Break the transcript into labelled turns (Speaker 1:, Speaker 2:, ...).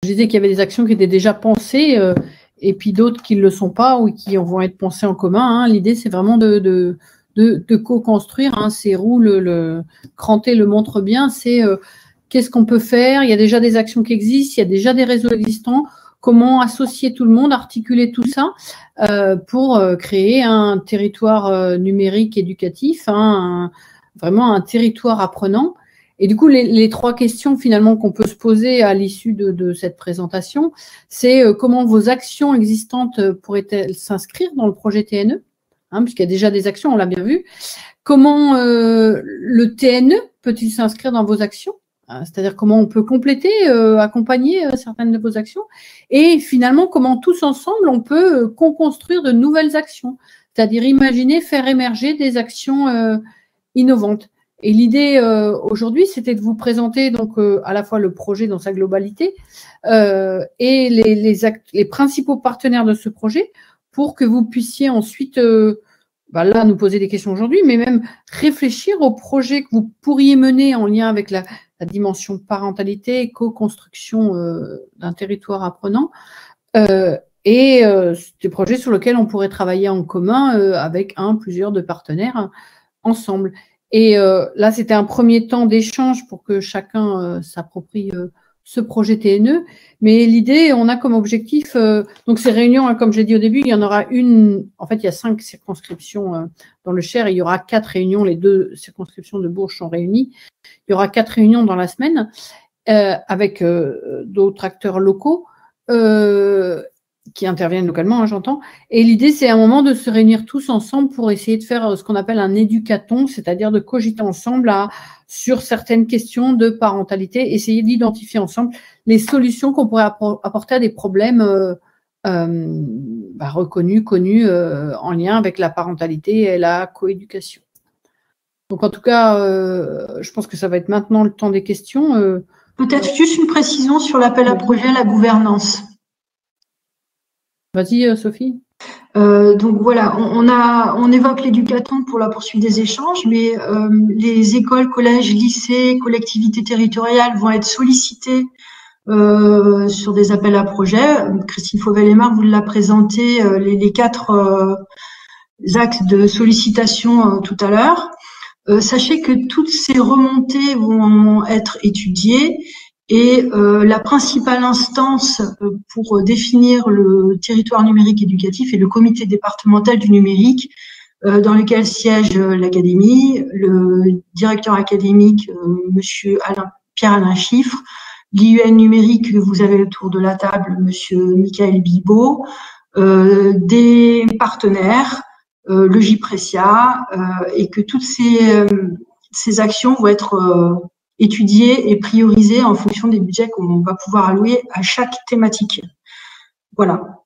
Speaker 1: je disais qu'il y avait des actions qui étaient déjà pensées et puis d'autres qui ne le sont pas ou qui vont être pensées en commun. Hein. L'idée, c'est vraiment de co-construire. Hein. C'est Roux, le Cranté le montre bien. C'est qu'est-ce qu'on peut faire? Il y a déjà des actions qui existent, il y a déjà des réseaux existants. Comment associer tout le monde, articuler tout ça pour créer un territoire numérique éducatif, hein, vraiment un territoire apprenant. Et du coup, les trois questions finalement qu'on peut se poser à l'issue de cette présentation, c'est comment vos actions existantes pourraient-elles s'inscrire dans le projet TNE, hein, puisqu'il y a déjà des actions, on l'a bien vu. Comment le TNE peut-il s'inscrire dans vos actions? C'est-à-dire comment on peut compléter, accompagner certaines de vos actions, et finalement comment tous ensemble on peut co-construire de nouvelles actions, c'est-à-dire imaginer faire émerger des actions innovantes. Et l'idée aujourd'hui, c'était de vous présenter donc à la fois le projet dans sa globalité et les principaux partenaires de ce projet pour que vous puissiez ensuite là nous poser des questions aujourd'hui, mais même réfléchir aux projets que vous pourriez mener en lien avec la dimension parentalité et co-construction d'un territoire apprenant et des projets sur lesquels on pourrait travailler en commun avec plusieurs de partenaires ensemble. Et là, c'était un premier temps d'échange pour que chacun s'approprie ce projet TNE. Mais l'idée, on a comme objectif, donc ces réunions, hein, comme j'ai dit au début, il y en aura une, en fait, il y a 5 circonscriptions dans le Cher, et il y aura 4 réunions, les 2 circonscriptions de Bourges sont réunies. Il y aura 4 réunions dans la semaine avec d'autres acteurs locaux qui interviennent localement, hein, j'entends. Et l'idée, c'est à un moment de se réunir tous ensemble pour essayer de faire ce qu'on appelle un éducaton, c'est-à-dire de cogiter ensemble sur certaines questions de parentalité, essayer d'identifier ensemble les solutions qu'on pourrait apporter à des problèmes reconnus, connus, en lien avec la parentalité et la coéducation. Donc, en tout cas, je pense que ça va être maintenant le temps des questions.
Speaker 2: Peut-être juste une précision sur l'appel à projet, la gouvernance.
Speaker 1: Vas-y, Sophie.
Speaker 2: Donc voilà, on évoque l'éducaton pour la poursuite des échanges, mais les écoles, collèges, lycées, collectivités territoriales vont être sollicitées sur des appels à projets. Christine Fauvel-Aymar vous l'a présenté, les 4 axes de sollicitation tout à l'heure. Sachez que toutes ces remontées vont être étudiées et la principale instance pour définir le territoire numérique éducatif est le comité départemental du numérique dans lequel siège l'académie, le directeur académique monsieur Pierre-Alain Chiffre, l'IUN numérique que vous avez autour de la table, monsieur Michael Bibeau, des partenaires, le JPRECIA, et que toutes ces actions vont être étudiées et priorisées en fonction des budgets qu'on va pouvoir allouer à chaque thématique. Voilà.